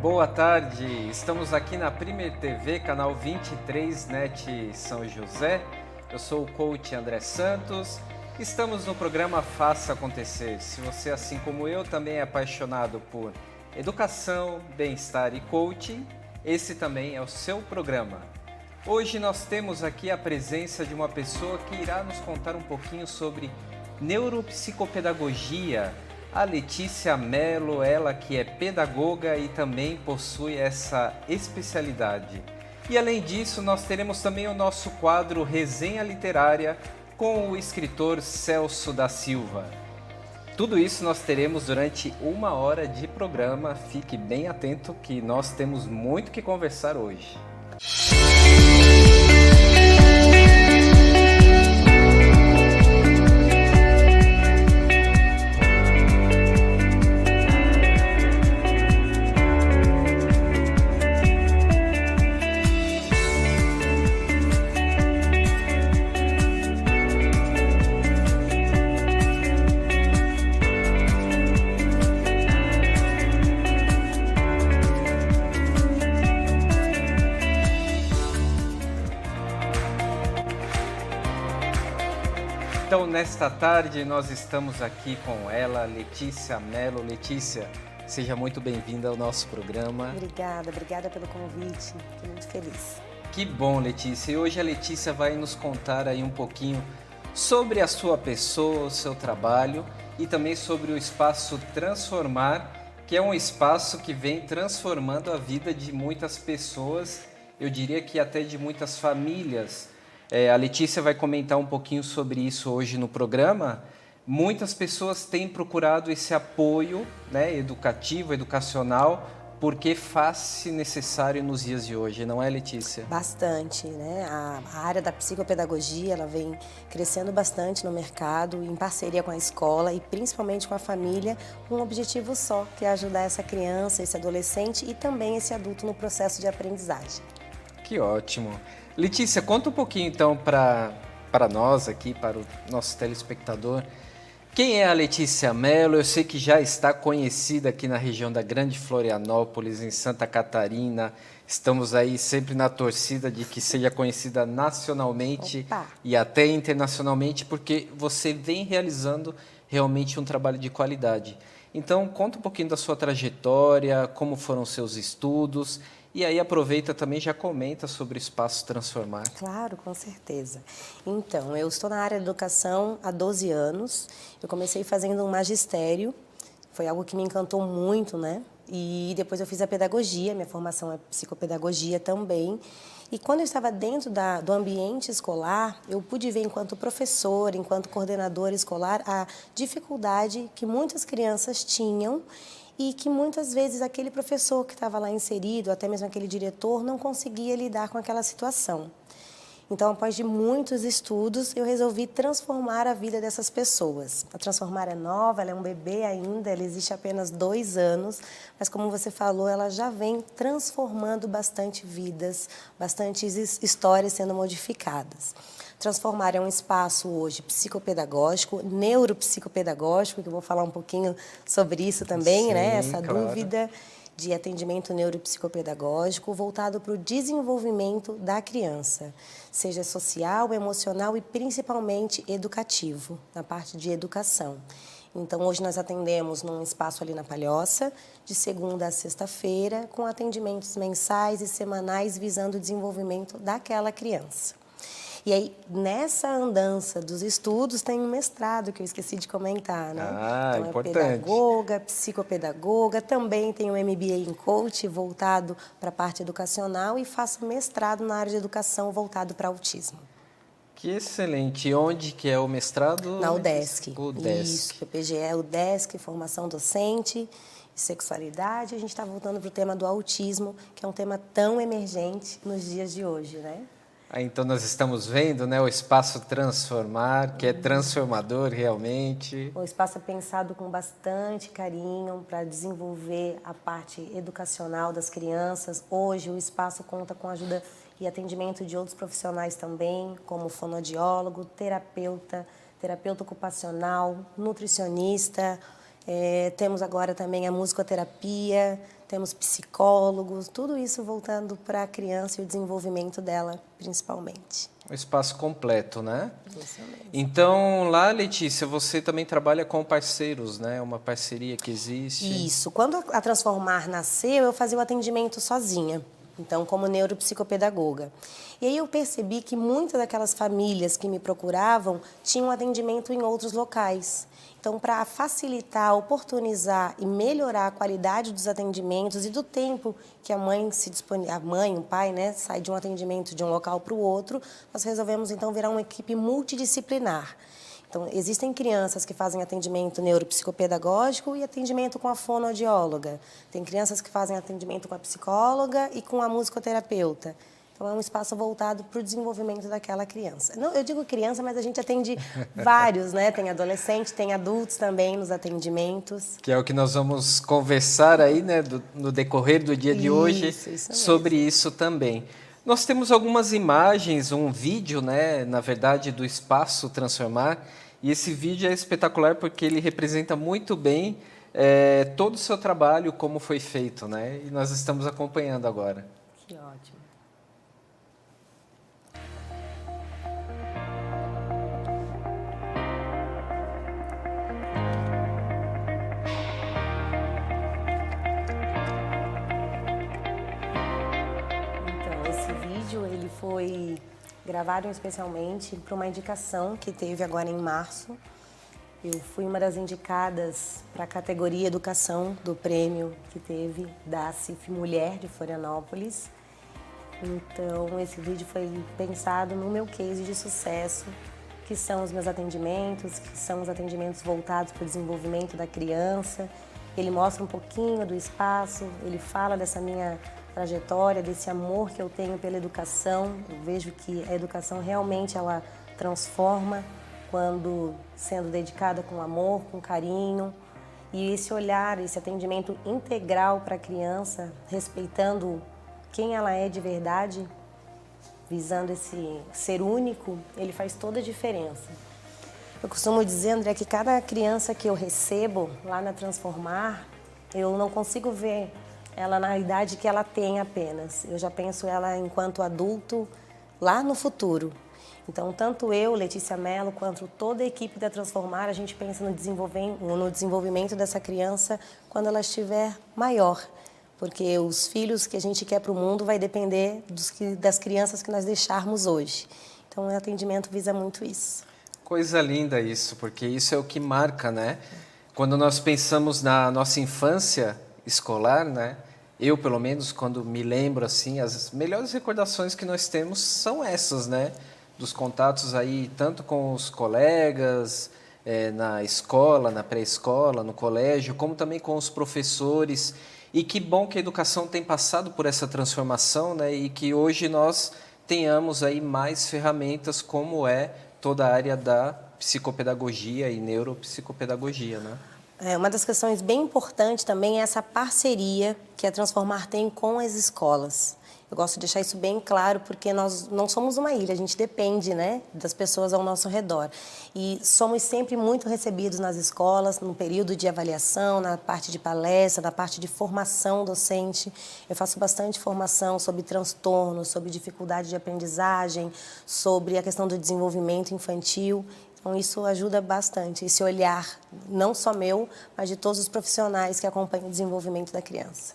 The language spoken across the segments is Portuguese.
Boa tarde, estamos aqui na Primer TV, canal 23, NET São José. Eu sou o coach André Santos. Estamos no programa Faça Acontecer. Se você, assim como eu, também é apaixonado por educação, bem-estar e coaching, esse também é o seu programa. Hoje nós temos aqui a presença de uma pessoa que irá nos contar um pouquinho sobre neuropsicopedagogia. A Letícia Mello, ela que é pedagoga e também possui essa especialidade. E além disso, nós teremos também o nosso quadro Resenha Literária com o escritor Celso da Silva. Tudo isso nós teremos durante 1 hora de programa. Fique bem atento que nós temos muito que conversar hoje. Então, nesta tarde, nós estamos aqui com ela, Letícia Mello. Letícia, seja muito bem-vinda ao nosso programa. Obrigada pelo convite, estou muito feliz. Que bom, Letícia. E hoje a Letícia vai nos contar aí um pouquinho sobre a sua pessoa, o seu trabalho e também sobre o Espaço Transformar, que é um espaço que vem transformando a vida de muitas pessoas, eu diria que até de muitas famílias. A Letícia vai comentar um pouquinho sobre isso hoje no programa. Muitas pessoas têm procurado esse apoio, né, educativo, educacional, porque faz-se necessário nos dias de hoje, não é, Letícia? Bastante, né? A área da psicopedagogia, ela vem crescendo bastante no mercado, em parceria com a escola e principalmente com a família, com um objetivo só, que é ajudar essa criança, esse adolescente e também esse adulto no processo de aprendizagem. Que ótimo. Letícia, conta um pouquinho então para nós aqui, para o nosso telespectador, quem é a Letícia Mello? Eu sei que já está conhecida aqui na região da Grande Florianópolis, em Santa Catarina. Estamos aí sempre na torcida de que seja conhecida nacionalmente e até internacionalmente, porque você vem realizando realmente um trabalho de qualidade. Então, conta um pouquinho da sua trajetória, como foram os seus estudos. E aí aproveita também e já comenta sobre o Espaço Transformar. Claro, com certeza. Então, eu estou na área de educação há 12 anos. Eu comecei fazendo um magistério, foi algo que me encantou muito, né? E depois eu fiz a pedagogia, minha formação é psicopedagogia também. E quando eu estava dentro do ambiente escolar, eu pude ver enquanto professora, enquanto coordenadora escolar, a dificuldade que muitas crianças tinham e que muitas vezes aquele professor que estava lá inserido, até mesmo aquele diretor, não conseguia lidar com aquela situação. Então, após de muitos estudos, eu resolvi transformar a vida dessas pessoas. A Transformar é nova, ela é um bebê ainda, ela existe há apenas 2 anos, mas como você falou, ela já vem transformando bastante vidas, bastantes histórias sendo modificadas. Transformar é um espaço hoje psicopedagógico, neuropsicopedagógico, que eu vou falar um pouquinho sobre isso também, Sim, né? Essa claro. dúvida de atendimento neuropsicopedagógico voltado para o desenvolvimento da criança, seja social, emocional e principalmente educativo, na parte de educação. Então, hoje nós atendemos num espaço ali na Palhoça, de segunda a sexta-feira, com atendimentos mensais e semanais visando o desenvolvimento daquela criança. E aí, nessa andança dos estudos, tem um mestrado que eu esqueci de comentar, né? Então, importante. É pedagoga, psicopedagoga, também tenho um MBA em coach voltado para a parte educacional e faço mestrado na área de educação voltado para autismo. Que excelente. E onde que é o mestrado? Na UDESC. UDESC. Isso, PPGE é UDESC, formação docente e sexualidade. A gente está voltando para o tema do autismo, que é um tema tão emergente nos dias de hoje, né? Então nós estamos vendo, né, o Espaço Transformar, que é transformador realmente. O espaço é pensado com bastante carinho para desenvolver a parte educacional das crianças. Hoje o espaço conta com ajuda e atendimento de outros profissionais também, como fonoaudiólogo, terapeuta ocupacional, nutricionista, Temos agora também a musicoterapia, temos psicólogos, tudo isso voltando para a criança e o desenvolvimento dela, principalmente. Um espaço completo, né? Isso mesmo. Então, lá, Letícia, você também trabalha com parceiros, né? Uma parceria que existe. Isso. Quando a Transformar nasceu, eu fazia o atendimento sozinha, então como neuropsicopedagoga. E aí eu percebi que muitas daquelas famílias que me procuravam tinham atendimento em outros locais. Então, para facilitar, oportunizar e melhorar a qualidade dos atendimentos e do tempo que a mãe o pai, né, sai de um atendimento de um local para o outro, nós resolvemos então virar uma equipe multidisciplinar. Então, existem crianças que fazem atendimento neuropsicopedagógico e atendimento com a fonoaudióloga. Tem crianças que fazem atendimento com a psicóloga e com a musicoterapeuta. Então, é um espaço voltado para o desenvolvimento daquela criança. Não, eu digo criança, mas a gente atende vários, né? Tem adolescente, tem adultos também nos atendimentos. Que é o que nós vamos conversar aí, né, no decorrer do dia de hoje, sobre isso também. Nós temos algumas imagens, um vídeo, né, na verdade, do Espaço Transformar. E esse vídeo é espetacular porque ele representa muito bem todo o seu trabalho, como foi feito, né? E nós estamos acompanhando agora. Que ótimo. Ele foi gravado especialmente para uma indicação que teve agora em março. Eu fui uma das indicadas para a categoria Educação do prêmio que teve da CIF Mulher de Florianópolis. Então, esse vídeo foi pensado no meu case de sucesso, que são os meus atendimentos, que são os atendimentos voltados para o desenvolvimento da criança. Ele mostra um pouquinho do espaço, ele fala dessa minha trajetória, desse amor que eu tenho pela educação. Eu vejo que a educação realmente ela transforma quando sendo dedicada com amor, com carinho. E esse olhar, esse atendimento integral para a criança, respeitando quem ela é de verdade, visando esse ser único, ele faz toda a diferença. Eu costumo dizer, André, que cada criança que eu recebo lá na Transformar, eu não consigo ver ela na idade que ela tem apenas. Eu já penso ela enquanto adulto lá no futuro. Então, tanto eu, Letícia Mello, quanto toda a equipe da Transformar, a gente pensa no desenvolvimento dessa criança quando ela estiver maior. Porque os filhos que a gente quer para o mundo vai depender das crianças que nós deixarmos hoje. Então, o atendimento visa muito isso. Coisa linda isso, porque isso é o que marca, né? Quando nós pensamos na nossa infância escolar, né? Eu, pelo menos, quando me lembro, assim, as melhores recordações que nós temos são essas, né? Dos contatos aí, tanto com os colegas, na escola, na pré-escola, no colégio, como também com os professores. E que bom que a educação tem passado por essa transformação, né? E que hoje nós tenhamos aí mais ferramentas, como é toda a área da psicopedagogia e neuropsicopedagogia, né? Uma das questões bem importantes também é essa parceria que a Transformar tem com as escolas. Eu gosto de deixar isso bem claro, porque nós não somos uma ilha, a gente depende, né, das pessoas ao nosso redor. E somos sempre muito recebidos nas escolas, no período de avaliação, na parte de palestra, na parte de formação docente. Eu faço bastante formação sobre transtornos, sobre dificuldade de aprendizagem, sobre a questão do desenvolvimento infantil. Então, isso ajuda bastante, esse olhar, não só meu, mas de todos os profissionais que acompanham o desenvolvimento da criança.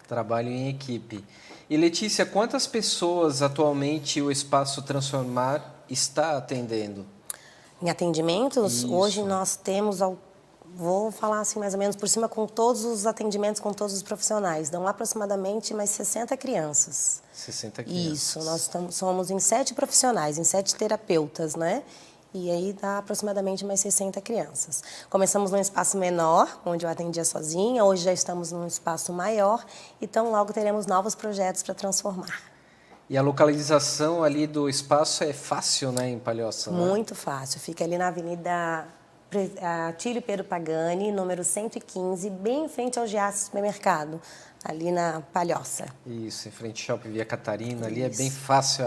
Trabalho em equipe. E, Letícia, quantas pessoas atualmente o Espaço Transformar está atendendo? Em atendimentos, Isso. Hoje nós temos, vou falar assim mais ou menos por cima, com todos os atendimentos, com todos os profissionais, dão aproximadamente mais 60 crianças. 60 crianças. Isso, nós somos em 7 profissionais, em 7 terapeutas, né? E aí dá aproximadamente mais 60 crianças. Começamos num espaço menor, onde eu atendia sozinha, hoje já estamos num espaço maior, então logo teremos novos projetos para transformar. E a localização ali do espaço é fácil, né, em Palhoça? Muito fácil, fica ali na Avenida Atílio Pedro Pagani, número 115, bem em frente ao Giasse Supermercado, ali na Palhoça. Isso, em frente ao Shopping Via Catarina, ali é bem fácil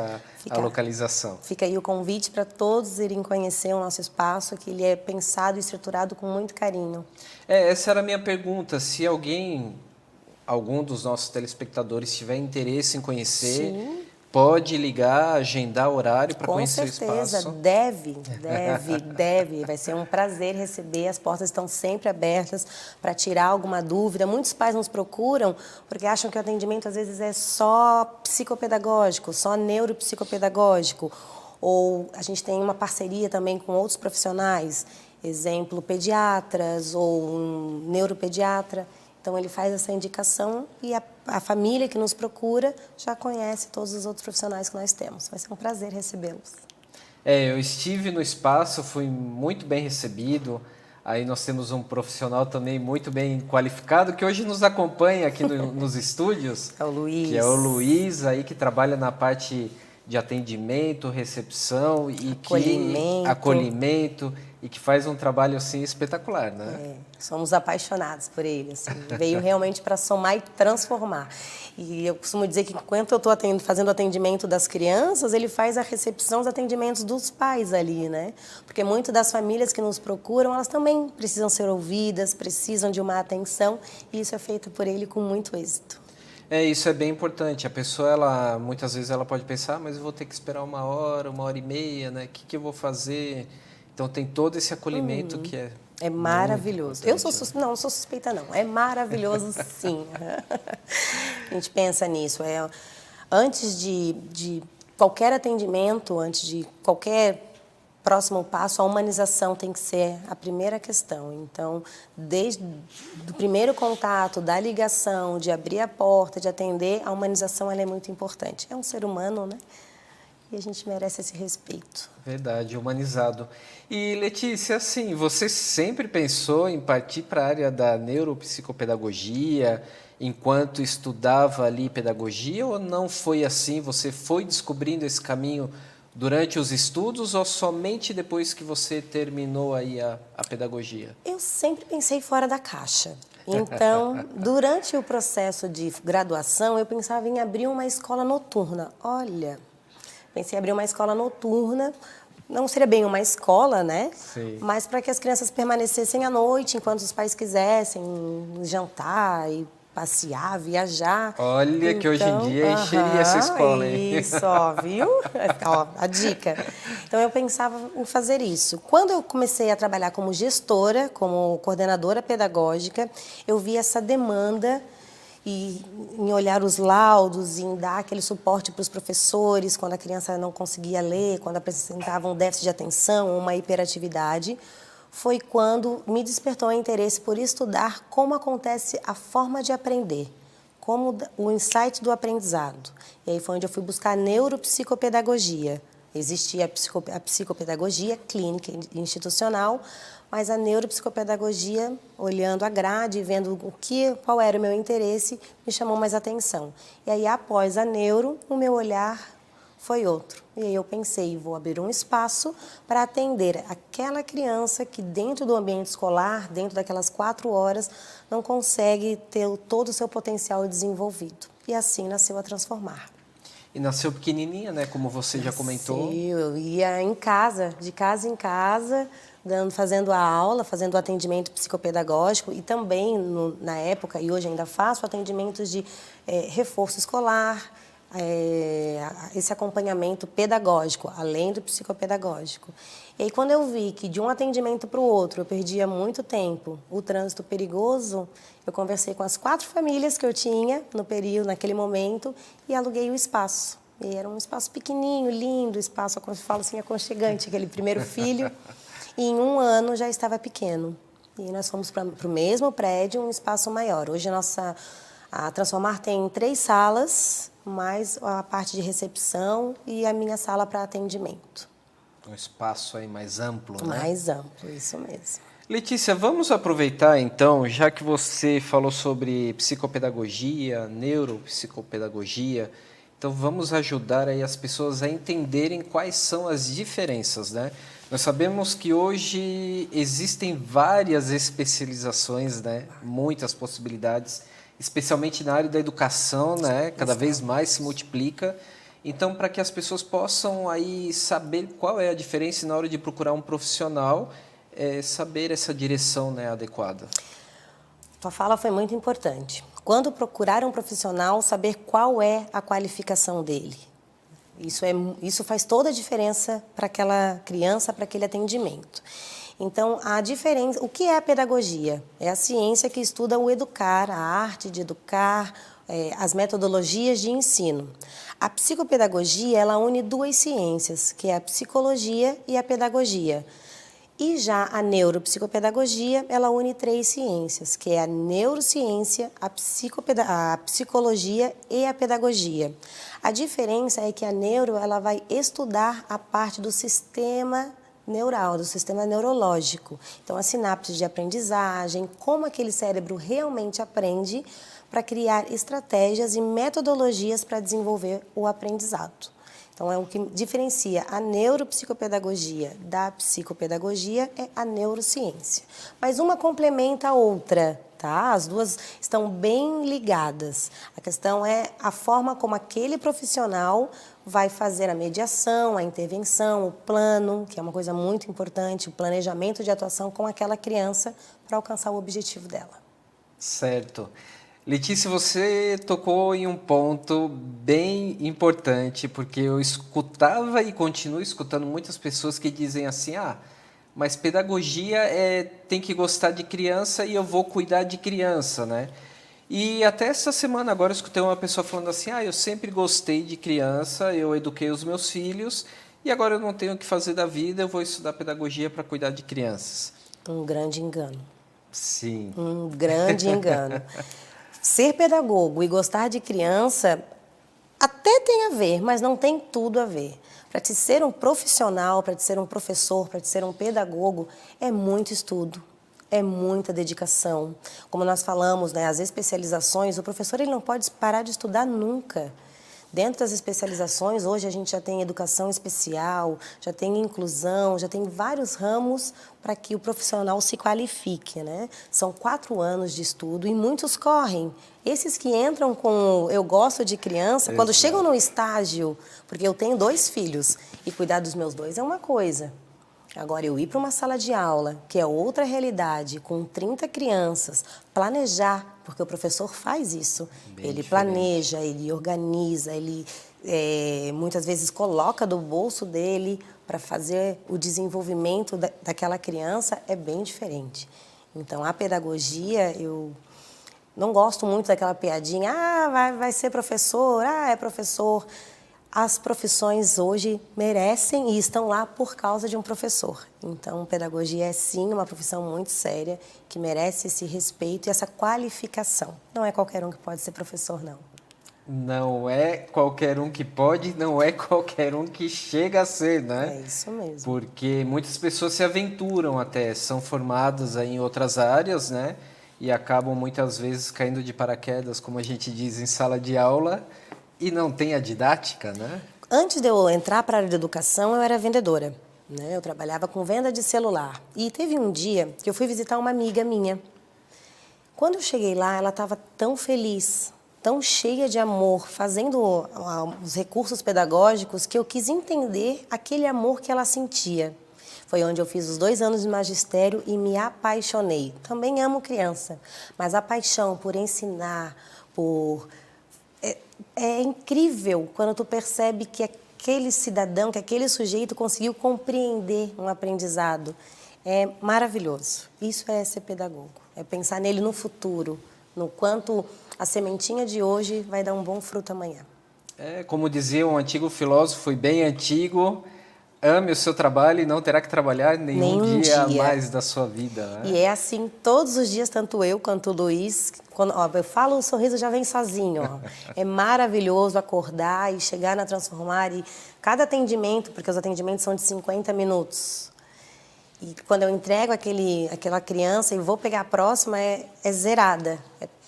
a localização. Fica aí o convite para todos irem conhecer o nosso espaço, que ele é pensado e estruturado com muito carinho. Essa era a minha pergunta, se algum dos nossos telespectadores tiver interesse em conhecer, sim, pode ligar, agendar horário para conhecer o espaço. Com certeza, deve. Vai ser um prazer receber. As portas estão sempre abertas para tirar alguma dúvida. Muitos pais nos procuram porque acham que o atendimento às vezes é só psicopedagógico, só neuropsicopedagógico. Ou a gente tem uma parceria também com outros profissionais, exemplo, pediatras ou um neuropediatra. Então, ele faz essa indicação e a família que nos procura já conhece todos os outros profissionais que nós temos. Vai ser um prazer recebê-los. Eu estive no espaço, fui muito bem recebido. Aí nós temos um profissional também muito bem qualificado, que hoje nos acompanha aqui nos estúdios. É o Luiz. Que é o Luiz, aí, que trabalha na parte de atendimento, recepção e acolhimento, e que faz um trabalho assim espetacular, né? Somos apaixonados por ele, assim, veio realmente para somar e transformar. E eu costumo dizer que enquanto eu estou fazendo atendimento das crianças, ele faz a recepção, os atendimentos dos pais ali, né? Porque muitas das famílias que nos procuram, elas também precisam ser ouvidas, precisam de uma atenção, e isso é feito por ele com muito êxito. Isso é bem importante. A pessoa, muitas vezes ela pode pensar, mas eu vou ter que esperar 1 hora e meia, né? O que eu vou fazer? Então tem todo esse acolhimento que é maravilhoso. Eu não sou suspeita não. É maravilhoso, sim. A gente pensa nisso. Antes de qualquer atendimento, antes de qualquer próximo passo, a humanização tem que ser a primeira questão. Então, desde o primeiro contato, da ligação, de abrir a porta, de atender, a humanização ela é muito importante. É um ser humano, né? E a gente merece esse respeito. Verdade, humanizado. E, Letícia, assim, você sempre pensou em partir para a área da neuropsicopedagogia enquanto estudava ali pedagogia, ou não foi assim? Você foi descobrindo esse caminho durante os estudos ou somente depois que você terminou aí a pedagogia? Eu sempre pensei fora da caixa. Então, durante o processo de graduação, eu pensava em abrir uma escola noturna. Olha, pensei em abrir uma escola noturna, não seria bem uma escola, né? Sim. Mas para que as crianças permanecessem à noite, enquanto os pais quisessem jantar e passear, viajar. Olha, então, que hoje em dia encheria essa escola, hein? Isso, viu? A dica. Então, eu pensava em fazer isso. Quando eu comecei a trabalhar como gestora, como coordenadora pedagógica, eu vi essa demanda e em olhar os laudos, em dar aquele suporte para os professores quando a criança não conseguia ler, quando apresentava um déficit de atenção, uma hiperatividade, foi quando me despertou o interesse por estudar como acontece a forma de aprender, como o insight do aprendizado. E aí foi onde eu fui buscar a neuropsicopedagogia. Existia a psicopedagogia clínica e institucional, mas a neuropsicopedagogia, olhando a grade, vendo qual era o meu interesse, me chamou mais atenção. E aí, após a neuro, o meu olhar foi outro. E aí eu pensei, vou abrir um espaço para atender aquela criança que dentro do ambiente escolar, dentro daquelas 4 horas, não consegue ter todo o seu potencial desenvolvido. E assim nasceu a Transformar. E nasceu pequenininha, né? Como você já comentou. Sim, eu ia em casa, de casa em casa, fazendo a aula, fazendo o atendimento psicopedagógico e também, na época, e hoje ainda faço, atendimentos de reforço escolar, esse acompanhamento pedagógico, além do psicopedagógico. E aí, quando eu vi que de um atendimento para o outro eu perdia muito tempo, o trânsito perigoso, eu conversei com as 4 famílias que eu tinha no período, naquele momento, e aluguei o espaço. E era um espaço pequenininho, lindo, espaço, eu falo assim, aconchegante, aquele primeiro filho. E em 1 ano já estava pequeno. E nós fomos para o mesmo prédio, um espaço maior. Hoje a Transformar tem 3 salas, mais a parte de recepção e a minha sala para atendimento. Um espaço aí mais amplo, né? Mais amplo, isso mesmo. Letícia, vamos aproveitar então, já que você falou sobre psicopedagogia, neuropsicopedagogia, Então vamos ajudar aí as pessoas a entenderem quais são as diferenças, né? Nós sabemos que hoje existem várias especializações, né? Muitas possibilidades, especialmente na área da educação, né? Cada vez mais se multiplica. Então, para que as pessoas possam aí saber qual é a diferença na hora de procurar um profissional, saber essa direção, né, adequada. Tua fala foi muito importante. Quando procurar um profissional, saber qual é a qualificação dele. Isso faz toda a diferença para aquela criança, para aquele atendimento. Então, a diferença, o que é a pedagogia? É a ciência que estuda o educar, a arte de educar, as metodologias de ensino. A psicopedagogia, ela une duas ciências, que é a psicologia e a pedagogia. E já a neuropsicopedagogia, ela une três ciências, que é a neurociência, a psicologia e a pedagogia. A diferença é que a neuro, ela vai estudar a parte do sistema neural, do sistema neurológico. Então, as sinapses de aprendizagem, como aquele cérebro realmente aprende para criar estratégias e metodologias para desenvolver o aprendizado. Então, o que diferencia a neuropsicopedagogia da psicopedagogia é a neurociência. Mas uma complementa a outra, tá? As duas estão bem ligadas. A questão é a forma como aquele profissional vai fazer a mediação, a intervenção, o plano, que é uma coisa muito importante, o planejamento de atuação com aquela criança para alcançar o objetivo dela. Certo. Letícia, você tocou em um ponto bem importante, porque eu escutava e continuo escutando muitas pessoas que dizem assim, mas pedagogia tem que gostar de criança e eu vou cuidar de criança, né? E até essa semana agora eu escutei uma pessoa falando assim, eu sempre gostei de criança, eu eduquei os meus filhos e agora eu não tenho o que fazer da vida, eu vou estudar pedagogia para cuidar de crianças. Um grande engano. Sim. Um grande engano. Ser pedagogo e gostar de criança até tem a ver, mas não tem tudo a ver. Para te ser um profissional, para te ser um professor, para te ser um pedagogo, é muito estudo, é muita dedicação. Como nós falamos, né, as especializações, o professor ele não pode parar de estudar nunca. Dentro das especializações, hoje a gente já tem educação especial, já tem inclusão, já tem vários ramos para que o profissional se qualifique, né? São 4 anos de estudo e muitos correm. Esses que entram com eu gosto de criança, quando chegam no estágio, porque eu tenho 2 filhos e cuidar dos meus 2 é uma coisa. Agora, eu ir para uma sala de aula, que é outra realidade, com 30 crianças, planejar, porque o professor faz isso. Ele planeja, ele organiza, ele muitas vezes coloca do bolso dele para fazer o desenvolvimento daquela criança, é bem diferente. Então, a pedagogia, eu não gosto muito daquela piadinha, vai ser professor, é professor. As profissões hoje merecem e estão lá por causa de um professor. Então, pedagogia é sim uma profissão muito séria, que merece esse respeito e essa qualificação. Não é qualquer um que pode ser professor, não. Não é qualquer um que pode, não é qualquer um que chega a ser, né? É isso mesmo. Porque muitas pessoas se aventuram até, são formadas aí em outras áreas, né? E acabam muitas vezes caindo de paraquedas, como a gente diz, em sala de aula, e não tem a didática, né? Antes de eu entrar para a área de educação, eu era vendedora, né? Eu trabalhava com venda de celular. E teve um dia que eu fui visitar uma amiga minha. Quando eu cheguei lá, ela estava tão feliz, tão cheia de amor, fazendo os recursos pedagógicos, que eu quis entender aquele amor que ela sentia. Foi onde eu fiz os 2 anos de magistério e me apaixonei. Também amo criança, mas a paixão por ensinar, É incrível quando tu percebe que aquele cidadão, que aquele sujeito conseguiu compreender um aprendizado. É maravilhoso. Isso é ser pedagogo. É pensar nele no futuro, no quanto a sementinha de hoje vai dar um bom fruto amanhã. Como dizia um antigo filósofo, e bem antigo, ame o seu trabalho e não terá que trabalhar nenhum dia a mais da sua vida. Né? E é assim todos os dias, tanto eu quanto o Luiz. Quando eu falo, o sorriso já vem sozinho. É maravilhoso acordar e chegar na Transformar. E cada atendimento, porque os atendimentos são de 50 minutos. E quando eu entrego aquela criança e vou pegar a próxima, é zerada.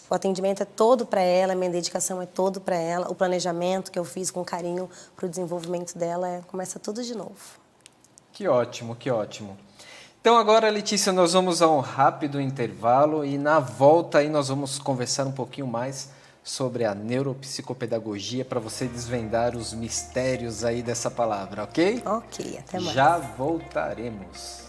O atendimento é todo para ela, a minha dedicação é todo para ela, o planejamento que eu fiz com carinho para o desenvolvimento dela, começa tudo de novo. Que ótimo, que ótimo. Então agora, Letícia, nós vamos a um rápido intervalo e na volta aí nós vamos conversar um pouquinho mais sobre a neuropsicopedagogia para você desvendar os mistérios aí dessa palavra, ok? Ok, até mais. Já voltaremos.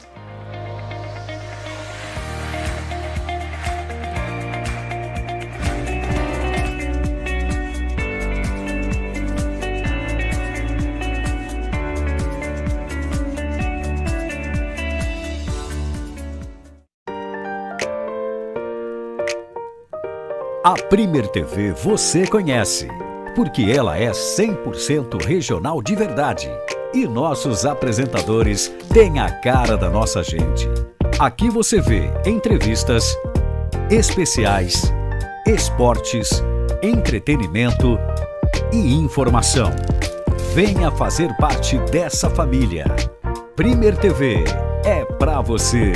A Primer TV você conhece, porque ela é 100% regional de verdade. E nossos apresentadores têm a cara da nossa gente. Aqui você vê entrevistas, especiais, esportes, entretenimento e informação. Venha fazer parte dessa família. Primer TV é pra você.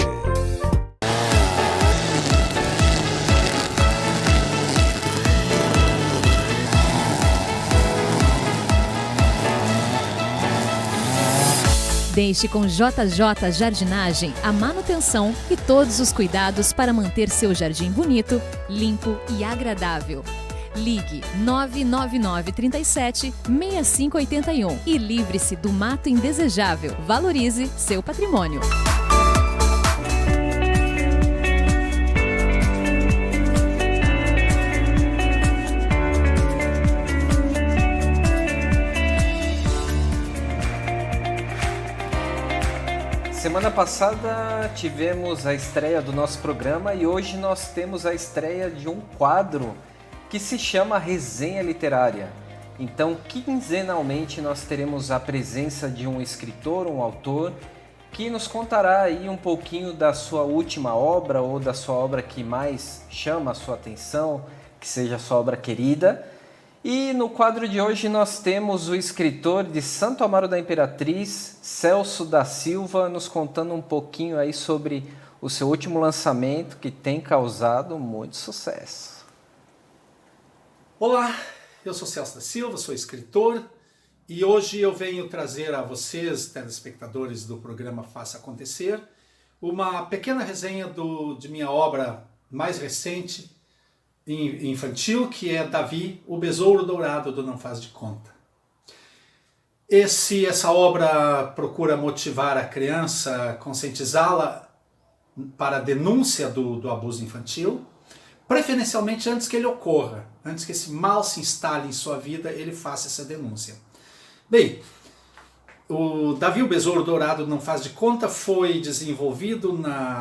Deixe com JJ Jardinagem a manutenção e todos os cuidados para manter seu jardim bonito, limpo e agradável. Ligue 999 37 6581 e livre-se do mato indesejável. Valorize seu patrimônio. Semana passada tivemos a estreia do nosso programa e hoje nós temos a estreia de um quadro que se chama Resenha Literária. Então, quinzenalmente nós teremos a presença de um escritor, um autor, que nos contará aí um pouquinho da sua última obra ou da sua obra que mais chama a sua atenção, que seja a sua obra querida. E no quadro de hoje nós temos o escritor de Santo Amaro da Imperatriz, Celso da Silva, nos contando um pouquinho aí sobre o seu último lançamento que tem causado muito sucesso. Olá, eu sou Celso da Silva, sou escritor e hoje eu venho trazer a vocês, telespectadores do programa Faça Acontecer, uma pequena resenha de minha obra mais recente, infantil, que é Davi, o Besouro Dourado do Não Faz de Conta. Essa obra procura motivar a criança, conscientizá-la para a denúncia do abuso infantil, preferencialmente antes que ele ocorra, antes que esse mal se instale em sua vida, ele faça essa denúncia. Bem, o Davi, o Besouro Dourado Não Faz de Conta foi desenvolvido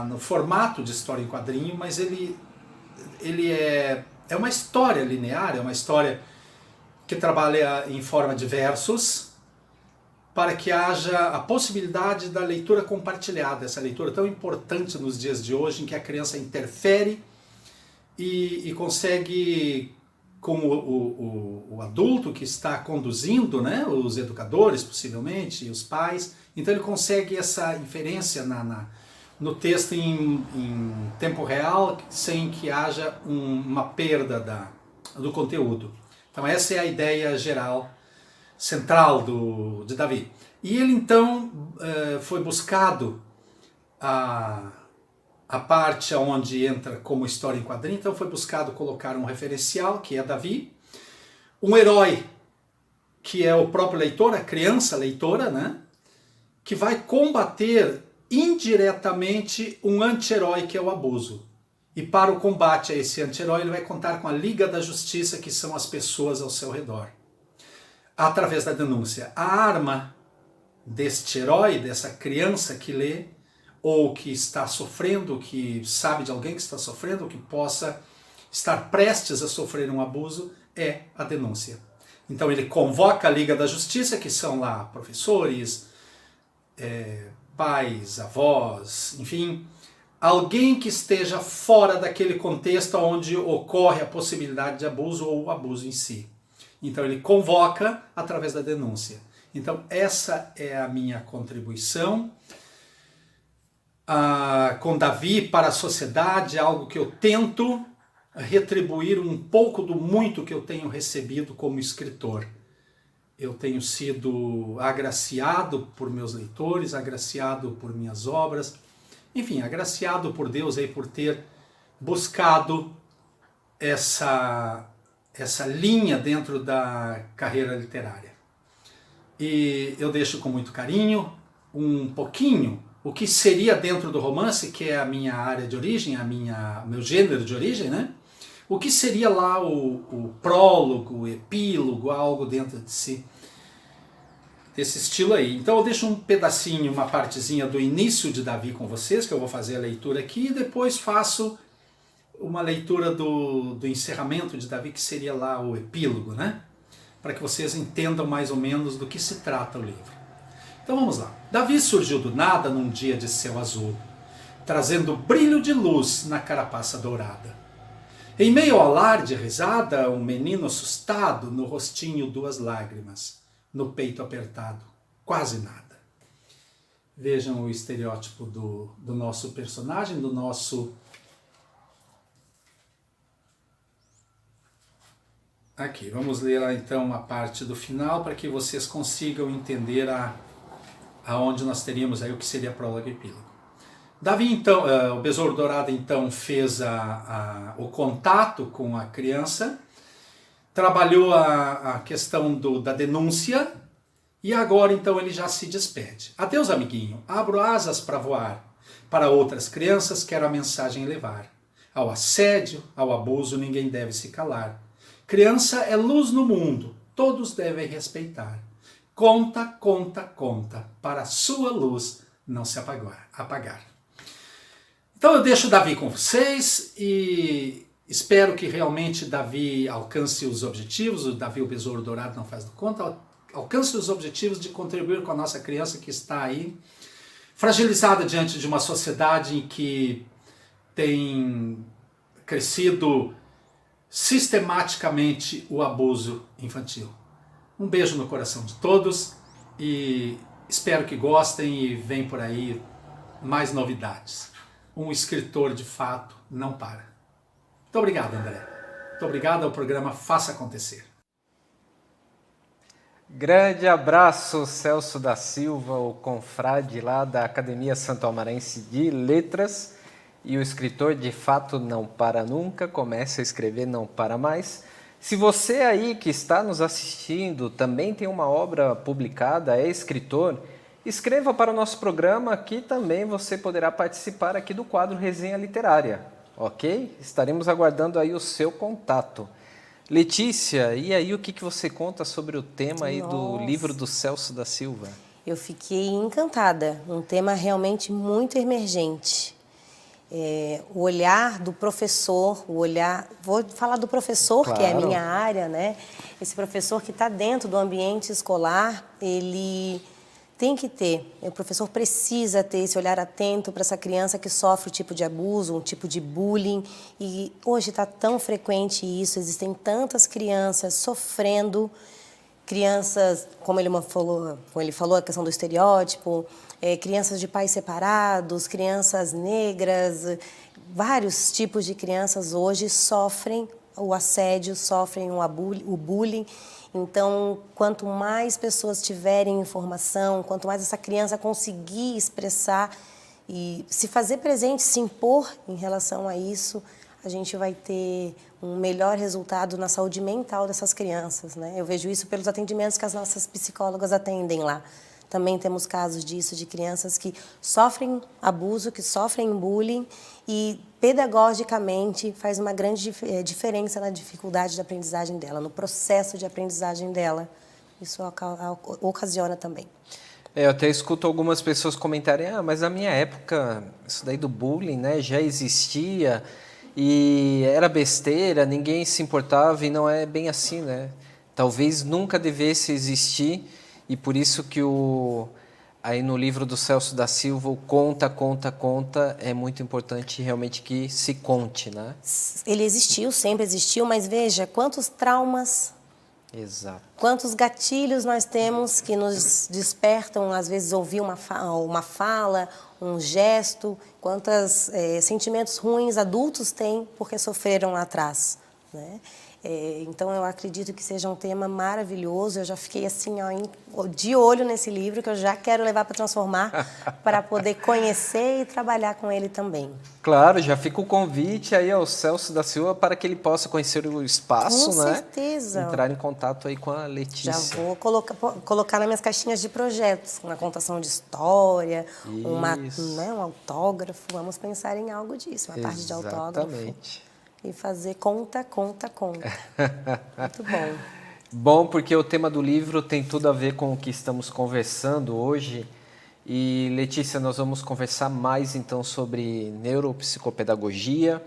no formato de história em quadrinho, mas ele é uma história linear, é uma história que trabalha em forma de versos para que haja a possibilidade da leitura compartilhada, essa leitura tão importante nos dias de hoje, em que a criança interfere e consegue, com o adulto que está conduzindo, né, os educadores possivelmente, e os pais, então ele consegue essa inferência no texto em tempo real, sem que haja uma perda do conteúdo. Então essa é a ideia geral, central de Davi. E ele então foi buscado a parte onde entra como história em quadrinho, então foi buscado colocar um referencial, que é Davi, um herói, que é o próprio leitor, a criança leitora, né, que vai combater indiretamente um anti-herói, que é o abuso. E para o combate a esse anti-herói, ele vai contar com a Liga da Justiça, que são as pessoas ao seu redor, através da denúncia. A arma deste herói, dessa criança que lê, ou que está sofrendo, que sabe de alguém que está sofrendo, ou que possa estar prestes a sofrer um abuso, é a denúncia. Então ele convoca a Liga da Justiça, que são lá professores, pais, avós, enfim, alguém que esteja fora daquele contexto onde ocorre a possibilidade de abuso ou o abuso em si. Então ele convoca através da denúncia. Então essa é a minha contribuição. com Davi para a sociedade, algo que eu tento retribuir um pouco do muito que eu tenho recebido como escritor. Eu tenho sido agraciado por meus leitores, agraciado por minhas obras, enfim, agraciado por Deus aí por ter buscado essa linha dentro da carreira literária. E eu deixo com muito carinho um pouquinho o que seria dentro do romance, que é a minha área de origem, meu gênero de origem, né? O que seria lá o prólogo, o epílogo, algo dentro de si, desse estilo aí. Então eu deixo um pedacinho, uma partezinha do início de Davi com vocês, que eu vou fazer a leitura aqui, e depois faço uma leitura do encerramento de Davi, que seria lá o epílogo, né? Para que vocês entendam mais ou menos do que se trata o livro. Então vamos lá. Davi surgiu do nada num dia de céu azul, trazendo brilho de luz na carapaça dourada. Em meio ao lar de risada, um menino assustado, no rostinho 2 lágrimas, no peito apertado, quase nada. Vejam o estereótipo do nosso personagem, do nosso... Aqui, vamos ler lá então a parte do final para que vocês consigam entender aonde nós teríamos aí o que seria prólogo e epílogo. Davi então, o Besouro Dourado então fez o contato com a criança, trabalhou a questão da denúncia e agora então ele já se despede. Adeus, amiguinho, abro asas para voar, para outras crianças quero a mensagem levar. Ao assédio, ao abuso ninguém deve se calar. Criança é luz no mundo, todos devem respeitar. Conta, conta, conta, para a sua luz não se apagar. Então eu deixo Davi com vocês e espero que realmente Davi alcance os objetivos, o Davi o Besouro Dourado não faz de conta, alcance os objetivos de contribuir com a nossa criança que está aí, fragilizada diante de uma sociedade em que tem crescido sistematicamente o abuso infantil. Um beijo no coração de todos e espero que gostem e vem por aí mais novidades. Um escritor de fato não para. Muito obrigado, André. Muito obrigado ao programa Faça Acontecer. Grande abraço, Celso da Silva, o confrade lá da Academia Santo Amarense de Letras. E o escritor de fato não para nunca, começa a escrever, não para mais. Se você aí que está nos assistindo também tem uma obra publicada, é escritor, escreva para o nosso programa, que também você poderá participar aqui do quadro Resenha Literária, ok? Estaremos aguardando aí o seu contato. Letícia, e aí o que você conta sobre o tema aí do livro do Celso da Silva? Eu fiquei encantada, um tema realmente muito emergente. O olhar do professor, vou falar do professor, claro, que é a minha área, né? Esse professor que está dentro do ambiente escolar, ele tem que ter, o professor precisa ter esse olhar atento para essa criança que sofre um tipo de abuso, um tipo de bullying, e hoje está tão frequente isso, existem tantas crianças sofrendo, crianças, como ele falou, a questão do estereótipo, crianças de pais separados, crianças negras, vários tipos de crianças hoje sofrem o assédio, sofrem o bullying. Então, quanto mais pessoas tiverem informação, quanto mais essa criança conseguir expressar e se fazer presente, se impor em relação a isso, a gente vai ter um melhor resultado na saúde mental dessas crianças, né? Eu vejo isso pelos atendimentos que as nossas psicólogas atendem lá. Também temos casos disso, de crianças que sofrem abuso, que sofrem bullying e, pedagogicamente, faz uma grande diferença na dificuldade de aprendizagem dela, no processo de aprendizagem dela. Isso ocasiona também. Eu até escuto algumas pessoas comentarem, mas na minha época, isso daí do bullying, né, já existia e era besteira, ninguém se importava, e não é bem assim, né? Talvez nunca devesse existir. E por isso que aí no livro do Celso da Silva, o conta, conta, conta, é muito importante realmente que se conte, né? Ele existiu, sempre existiu, mas veja quantos traumas, exato, quantos gatilhos nós temos que nos despertam, às vezes, ouvir uma fala, um gesto, quantos sentimentos ruins adultos têm porque sofreram lá atrás, né? Então, eu acredito que seja um tema maravilhoso. Eu já fiquei assim, ó, de olho nesse livro, que eu já quero levar para Transformar, para poder conhecer e trabalhar com ele também. Claro, já fica o convite aí ao Celso da Silva para que ele possa conhecer o espaço, Com né? certeza. Entrar em contato aí com a Letícia. Já vou colocar nas minhas caixinhas de projetos, uma contação de história, um autógrafo. Vamos pensar em algo disso, uma parte de autógrafo. Exatamente. E fazer conta. Muito bom. Bom, porque o tema do livro tem tudo a ver com o que estamos conversando hoje. E, Letícia, nós vamos conversar mais, então, sobre neuropsicopedagogia.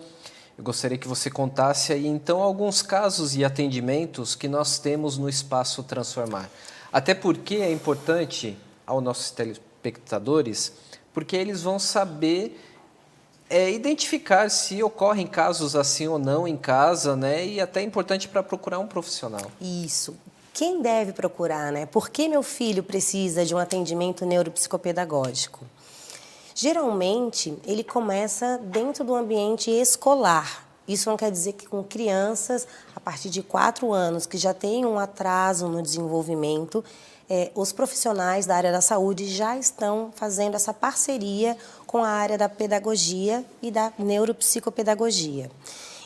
Eu gostaria que você contasse aí, então, alguns casos e atendimentos que nós temos no Espaço Transformar. Até porque é importante aos nossos telespectadores, porque eles vão saber identificar se ocorrem casos assim ou não em casa, né? E até é importante para procurar um profissional. Isso. Quem deve procurar, né? Por que meu filho precisa de um atendimento neuropsicopedagógico? Geralmente, ele começa dentro do ambiente escolar. Isso não quer dizer que com crianças, a partir de 4 anos, que já têm um atraso no desenvolvimento, os profissionais da área da saúde já estão fazendo essa parceria com a área da pedagogia e da neuropsicopedagogia.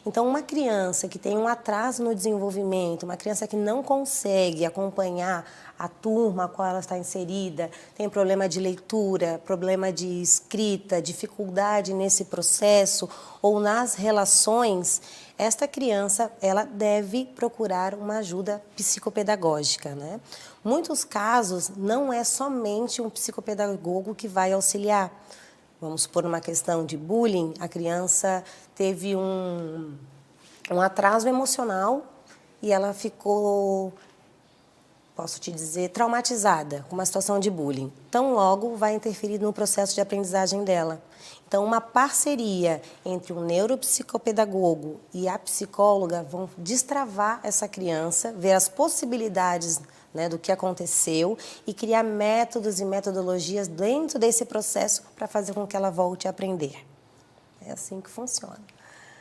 Então, uma criança que tem um atraso no desenvolvimento, uma criança que não consegue acompanhar a turma a qual ela está inserida, tem problema de leitura, problema de escrita, dificuldade nesse processo ou nas relações, esta criança ela deve procurar uma ajuda psicopedagógica, né? Muitos casos não é somente um psicopedagogo que vai auxiliar. Vamos supor uma questão de bullying, a criança teve um atraso emocional e ela ficou, posso te dizer, traumatizada com uma situação de bullying. Então, logo vai interferir no processo de aprendizagem dela. Então, uma parceria entre um neuropsicopedagogo e a psicóloga vão destravar essa criança, ver as possibilidades, né, do que aconteceu e criar métodos e metodologias dentro desse processo para fazer com que ela volte a aprender. É assim que funciona.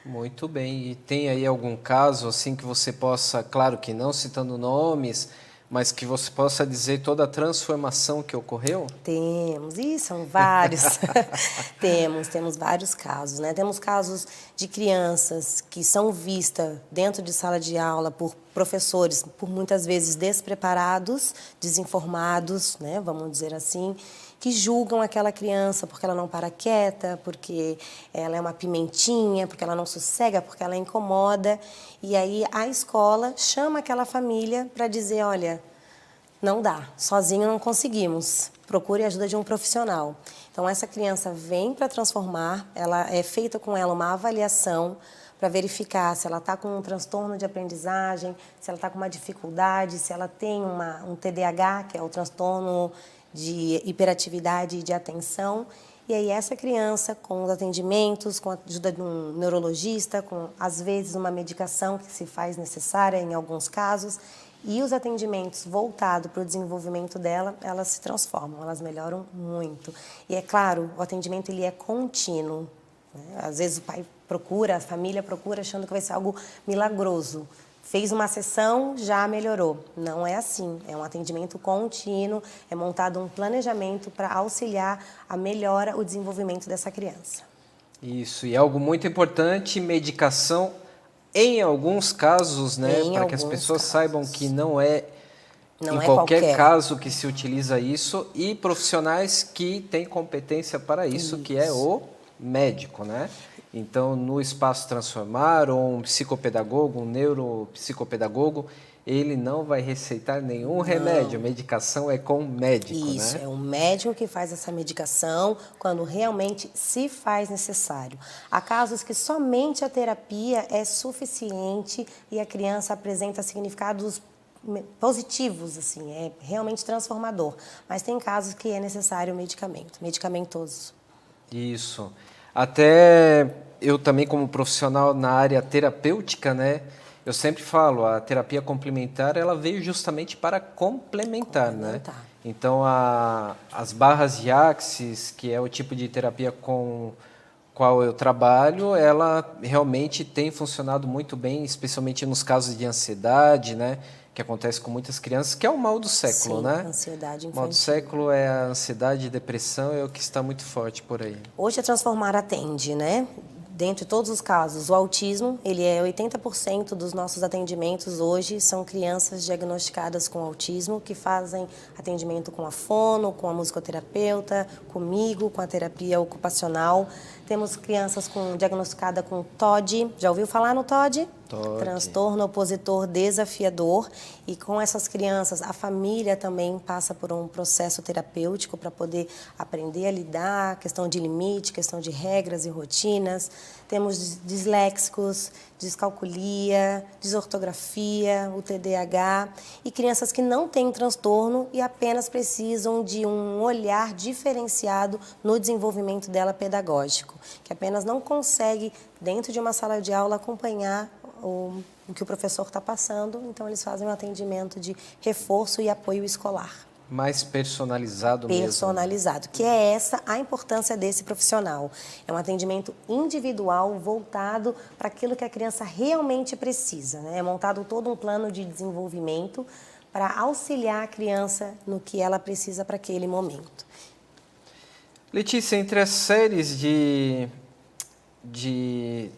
Muito bem. E tem aí algum caso assim que você possa, claro que não citando nomes, mas que você possa dizer toda a transformação que ocorreu? Temos, e são vários. temos vários casos, né? Temos casos de crianças que são vistas dentro de sala de aula por professores, por muitas vezes despreparados, desinformados, né? Vamos dizer assim, que julgam aquela criança porque ela não para quieta, porque ela é uma pimentinha, porque ela não sossega, porque ela incomoda. E aí a escola chama aquela família para dizer, olha, não dá, sozinho não conseguimos, procure a ajuda de um profissional. Então essa criança vem para Transformar, ela é feita com ela uma avaliação para verificar se ela está com um transtorno de aprendizagem, se ela está com uma dificuldade, se ela tem um TDAH, que é o transtorno de hiperatividade e de atenção. E aí essa criança, com os atendimentos, com a ajuda de um neurologista, com às vezes uma medicação que se faz necessária em alguns casos, e os atendimentos voltados para o desenvolvimento dela, elas se transformam, elas melhoram muito. E é claro, o atendimento ele é contínuo, né? Às vezes o pai procura, a família procura achando que vai ser algo milagroso. Fez uma sessão, já melhorou. Não é assim, é um atendimento contínuo, é montado um planejamento para auxiliar a melhora, o desenvolvimento dessa criança. Isso, e algo muito importante, medicação em alguns casos, né, para que as pessoas saibam que não é em qualquer caso que se utiliza isso, e profissionais que têm competência para isso, que é o médico, né? Então, no Espaço Transformar, ou um psicopedagogo, um neuropsicopedagogo, ele não vai receitar nenhum remédio. Medicação é com o médico, Isso, né? é o médico que faz essa medicação quando realmente se faz necessário. Há casos que somente a terapia é suficiente e a criança apresenta significados positivos, assim, é realmente transformador. Mas tem casos que é necessário medicamento, medicamentoso. Isso. Até eu também, como profissional na área terapêutica, né? Eu sempre falo, a terapia complementar, ela veio justamente para complementar, né? Então, as barras de Axis, que é o tipo de terapia com qual eu trabalho, ela realmente tem funcionado muito bem, especialmente nos casos de ansiedade, né? Que acontece com muitas crianças, que é o mal do século, Sim, né? ansiedade infantil. O mal do século é a ansiedade e depressão, é o que está muito forte por aí. Hoje a Transformar atende, né? Dentre todos os casos, o autismo, ele é 80% dos nossos atendimentos hoje são crianças diagnosticadas com autismo que fazem atendimento com a fono, com a musicoterapeuta, comigo, com a terapia ocupacional. Temos crianças diagnosticadas com TOD, já ouviu falar no TOD? TOD. Transtorno opositor desafiador. E com essas crianças, a família também passa por um processo terapêutico para poder aprender a lidar, questão de limite, questão de regras e rotinas. Temos disléxicos, descalculia, desortografia, o TDAH e crianças que não têm transtorno e apenas precisam de um olhar diferenciado no desenvolvimento dela pedagógico, que apenas não consegue, dentro de uma sala de aula, acompanhar o que o professor está passando, então eles fazem um atendimento de reforço e apoio escolar. Mais personalizado mesmo. Personalizado, que é essa a importância desse profissional. É um atendimento individual, voltado para aquilo que a criança realmente precisa, né? É montado todo um plano de desenvolvimento para auxiliar a criança no que ela precisa para aquele momento. Letícia, entre as séries de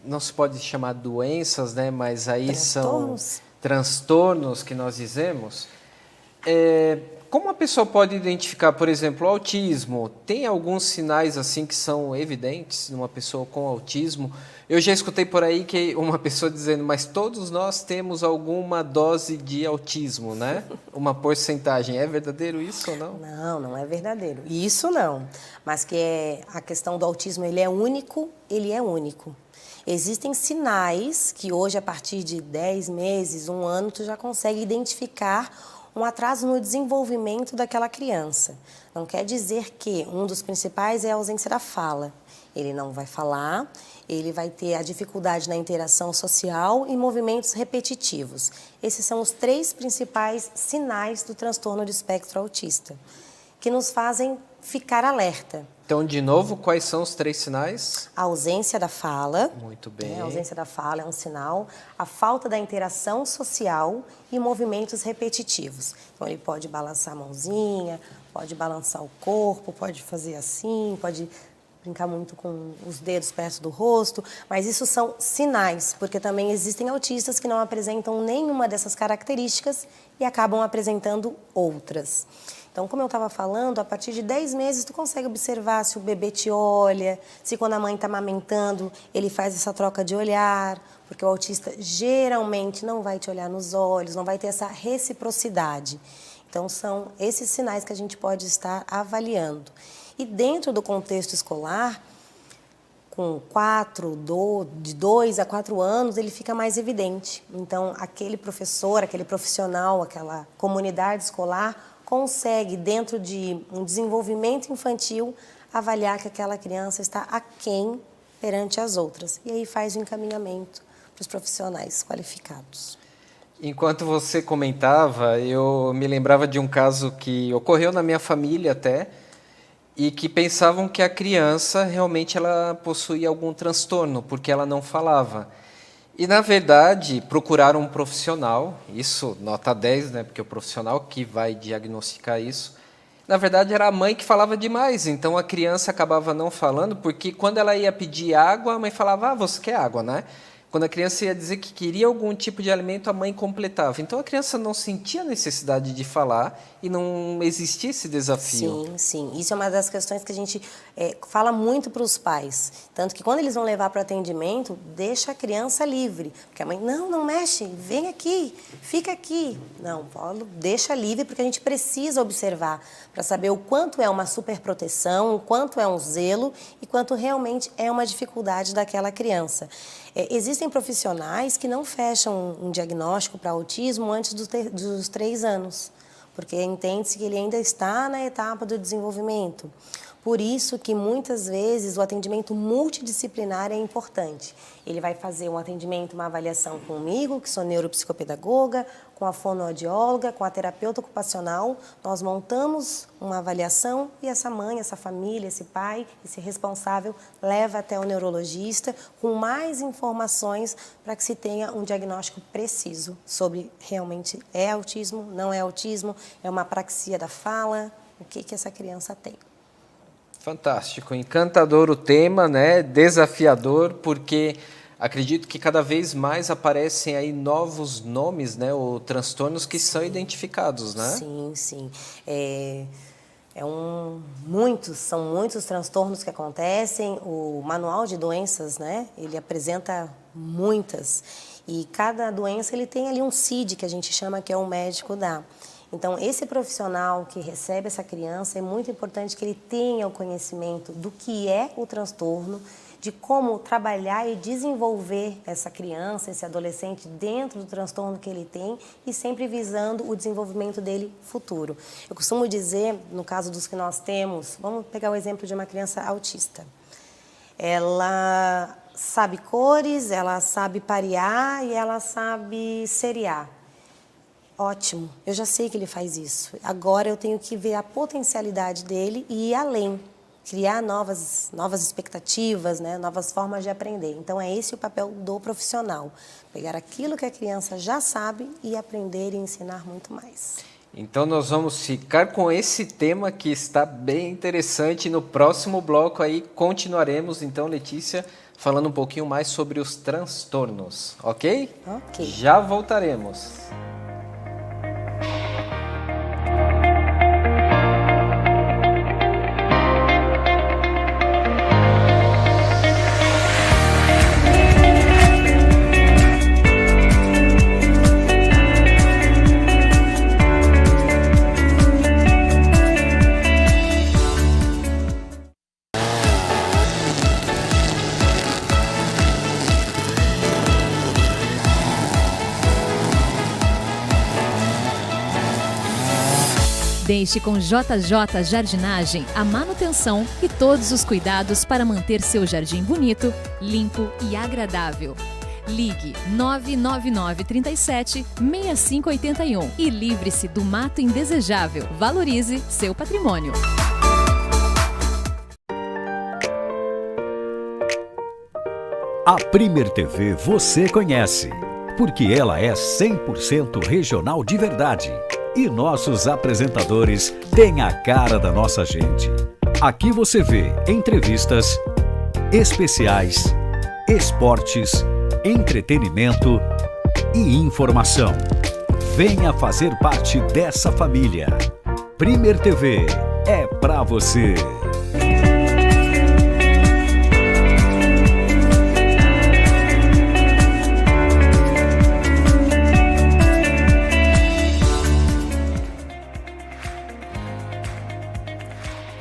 não se pode chamar doenças, né? Mas aí são transtornos que nós dizemos. Como a pessoa pode identificar, por exemplo, o autismo? Tem alguns sinais assim que são evidentes numa pessoa com autismo? Eu já escutei por aí que uma pessoa dizendo, mas todos nós temos alguma dose de autismo, né? Uma porcentagem. É verdadeiro isso ou não? Não, não é verdadeiro. Isso não. Mas que a questão do autismo, ele é único, ele é único. Existem sinais que hoje, a partir de 10 meses, 1 ano, tu já consegue identificar um atraso no desenvolvimento daquela criança. Não quer dizer que um dos principais é a ausência da fala. Ele não vai falar, ele vai ter a dificuldade na interação social e movimentos repetitivos. Esses são os 3 principais sinais do transtorno de espectro autista, que nos fazem ficar alerta. Então, de novo, quais são os 3 sinais? A ausência da fala. Muito bem. A ausência da fala é um sinal. A falta da interação social e movimentos repetitivos. Então, ele pode balançar a mãozinha, pode balançar o corpo, pode fazer assim, pode brincar muito com os dedos perto do rosto, mas isso são sinais, porque também existem autistas que não apresentam nenhuma dessas características e acabam apresentando outras. Então, como eu estava falando, a partir de 10 meses tu consegue observar se o bebê te olha, se quando a mãe está amamentando ele faz essa troca de olhar, porque o autista geralmente não vai te olhar nos olhos, não vai ter essa reciprocidade. Então, são esses sinais que a gente pode estar avaliando. E dentro do contexto escolar, com de 2 a 4 anos, ele fica mais evidente. Então, aquele professor, aquele profissional, aquela comunidade escolar consegue, dentro de um desenvolvimento infantil, avaliar que aquela criança está aquém perante as outras. E aí faz o encaminhamento para os profissionais qualificados. Enquanto você comentava, eu me lembrava de um caso que ocorreu na minha família até, e que pensavam que a criança realmente ela possuía algum transtorno, porque ela não falava. E, na verdade, procuraram um profissional, isso, nota 10, né, porque o profissional que vai diagnosticar isso, na verdade, era a mãe que falava demais, então a criança acabava não falando, porque quando ela ia pedir água, a mãe falava, você quer água, né? Quando a criança ia dizer que queria algum tipo de alimento, a mãe completava. Então, a criança não sentia necessidade de falar e não existia esse desafio. Sim, sim. Isso é uma das questões que a gente fala muito para os pais. Tanto que quando eles vão levar para o atendimento, deixa a criança livre. Porque a mãe, não mexe, vem aqui, fica aqui. Não, Paulo, deixa livre, porque a gente precisa observar para saber o quanto é uma superproteção, o quanto é um zelo e quanto realmente é uma dificuldade daquela criança. Existem profissionais que não fecham um diagnóstico para autismo antes dos 3 anos, porque entende-se que ele ainda está na etapa do desenvolvimento. Por isso que muitas vezes o atendimento multidisciplinar é importante. Ele vai fazer um atendimento, uma avaliação comigo, que sou neuropsicopedagoga, com a fonoaudióloga, com a terapeuta ocupacional. Nós montamos uma avaliação e essa mãe, essa família, esse pai, esse responsável leva até o neurologista com mais informações para que se tenha um diagnóstico preciso sobre realmente é autismo, não é autismo, é uma apraxia da fala, o que essa criança tem. Fantástico, encantador o tema, né? Desafiador, porque acredito que cada vez mais aparecem aí novos nomes, né? Ou transtornos que são identificados, né? Sim, sim. São muitos transtornos que acontecem. O manual de doenças, né? Ele apresenta muitas. E cada doença ele tem ali um CID, que a gente chama, que é o médico dá. Então, esse profissional que recebe essa criança, é muito importante que ele tenha o conhecimento do que é o transtorno, de como trabalhar e desenvolver essa criança, esse adolescente dentro do transtorno que ele tem e sempre visando o desenvolvimento dele futuro. Eu costumo dizer, no caso dos que nós temos, vamos pegar o exemplo de uma criança autista. Ela sabe cores, ela sabe parear e ela sabe seriar. Ótimo, eu já sei que ele faz isso. Agora eu tenho que ver a potencialidade dele e ir além, criar novas expectativas, né? Novas formas de aprender. Então é esse o papel do profissional, pegar aquilo que a criança já sabe e aprender e ensinar muito mais. Então nós vamos ficar com esse tema que está bem interessante. No próximo bloco aí continuaremos, então, Letícia, falando um pouquinho mais sobre os transtornos, ok? Ok. Já voltaremos. Deixe com JJ Jardinagem a manutenção e todos os cuidados para manter seu jardim bonito, limpo e agradável. Ligue 999 37 6581 e livre-se do mato indesejável. Valorize seu patrimônio. A Primer TV você conhece, porque ela é 100% regional de verdade. E nossos apresentadores têm a cara da nossa gente. Aqui você vê entrevistas, especiais, esportes, entretenimento e informação. Venha fazer parte dessa família. Primer TV é pra você.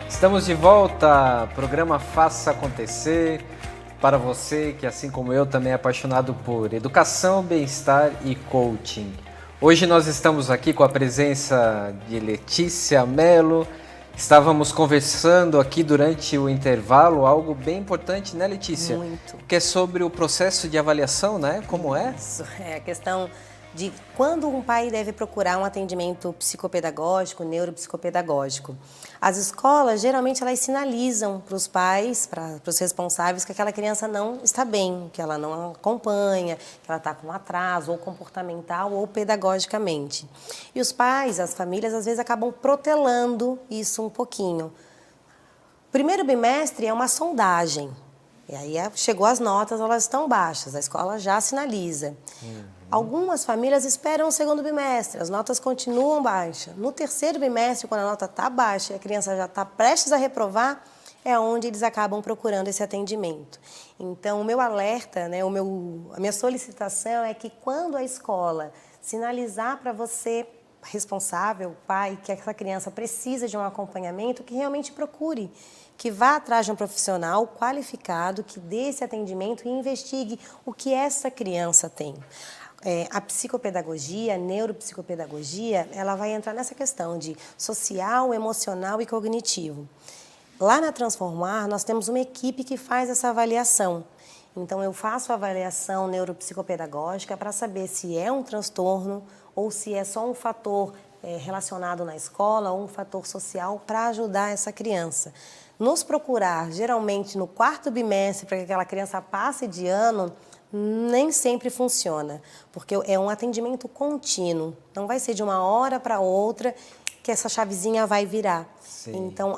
Estamos de volta, programa Faça Acontecer, para você que, assim como eu, também é apaixonado por educação, bem-estar e coaching. Hoje nós estamos aqui com a presença de Letícia Mello. Estávamos conversando aqui durante o intervalo, algo bem importante, né, Letícia? Muito. Que é sobre o processo de avaliação, né? Como é? Isso, é a questão de quando um pai deve procurar um atendimento psicopedagógico, neuropsicopedagógico. As escolas, geralmente, elas sinalizam para os pais, para os responsáveis, que aquela criança não está bem, que ela não acompanha, que ela está com atraso, ou comportamental, ou pedagogicamente. E os pais, as famílias, às vezes, acabam protelando isso um pouquinho. Primeiro bimestre é uma sondagem. E aí chegou as notas, elas estão baixas, a escola já sinaliza. Algumas famílias esperam o segundo bimestre, as notas continuam baixas. No terceiro bimestre, quando a nota está baixa e a criança já está prestes a reprovar, é onde eles acabam procurando esse atendimento. Então, o meu alerta, né, a minha solicitação é que quando a escola sinalizar para você, responsável, pai, que essa criança precisa de um acompanhamento, que realmente procure, que vá atrás de um profissional qualificado, que dê esse atendimento e investigue o que essa criança tem. A psicopedagogia, a neuropsicopedagogia, ela vai entrar nessa questão de social, emocional e cognitivo. Lá na Transformar, nós temos uma equipe que faz essa avaliação. Então, eu faço a avaliação neuropsicopedagógica para saber se é um transtorno ou se é só um fator relacionado na escola ou um fator social para ajudar essa criança. Nos procurar, geralmente, no 4º bimestre, para que aquela criança passe de ano, nem sempre funciona, porque é um atendimento contínuo. Não vai ser de uma hora para outra que essa chavezinha vai virar. Sim. Então,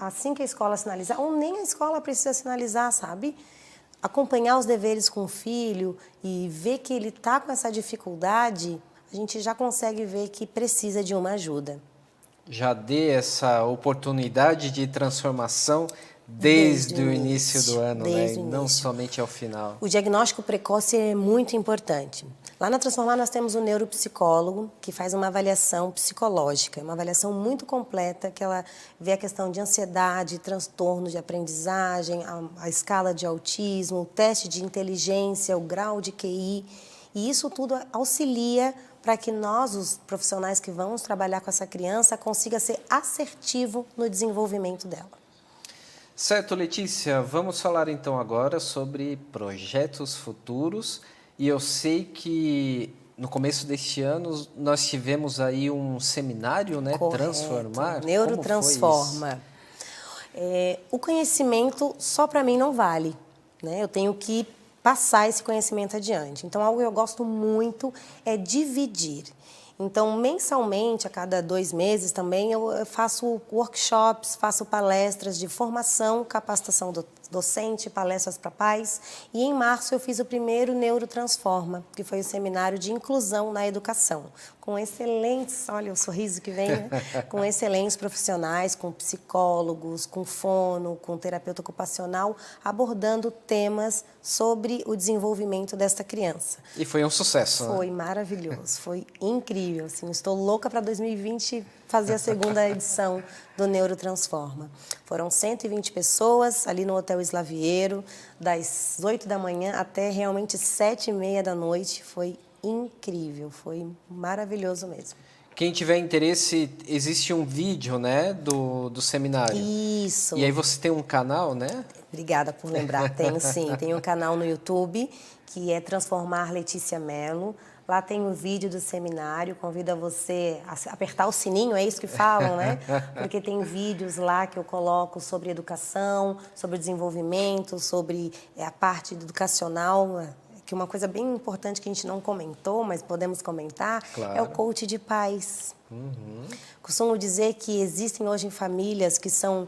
assim que a escola sinalizar, ou nem a escola precisa sinalizar, sabe? Acompanhar os deveres com o filho e ver que ele está com essa dificuldade, a gente já consegue ver que precisa de uma ajuda. Já dê essa oportunidade de transformação desde o início do ano, né? E não somente ao final. O diagnóstico precoce é muito importante. Lá na Transformar nós temos um neuropsicólogo que faz uma avaliação psicológica, uma avaliação muito completa, que ela vê a questão de ansiedade, transtorno de aprendizagem, a escala de autismo, o teste de inteligência, o grau de QI, e isso tudo auxilia para que nós, os profissionais que vamos trabalhar com essa criança, consiga ser assertivo no desenvolvimento dela. Certo, Letícia, vamos falar então agora sobre projetos futuros. E eu sei que no começo deste ano nós tivemos aí um seminário, né? Correto. Transformar. Neurotransforma. O conhecimento só para mim não vale, né? Eu tenho que passar esse conhecimento adiante. Então, algo que eu gosto muito é dividir. Então, mensalmente, a cada 2 meses também, eu faço workshops, faço palestras de formação, capacitação docente, palestras para pais. E em março eu fiz o primeiro Neurotransforma, que foi o seminário de inclusão na educação, com excelentes, olha o sorriso que vem, né? Com excelentes profissionais, com psicólogos, com fono, com terapeuta ocupacional, abordando temas sobre o desenvolvimento desta criança. E foi um sucesso, né? Foi maravilhoso, foi incrível. Assim, estou louca para 2020 fazer a segunda edição do Neurotransforma. Foram 120 pessoas ali no Hotel Slaviero, das 8 da manhã até realmente 7h30 da noite. Foi incrível, foi maravilhoso mesmo. Quem tiver interesse, existe um vídeo, né, do seminário. Isso. E aí você tem um canal, né? Obrigada por lembrar. Tenho sim, tenho um canal no YouTube que é Transformar Letícia Mello. Lá tem o vídeo do seminário, convido você a apertar o sininho, é isso que falam, né? Porque tem vídeos lá que eu coloco sobre educação, sobre desenvolvimento, sobre a parte educacional, que uma coisa bem importante que a gente não comentou, mas podemos comentar, claro, é o coach de pais. Costumo dizer que existem hoje famílias que são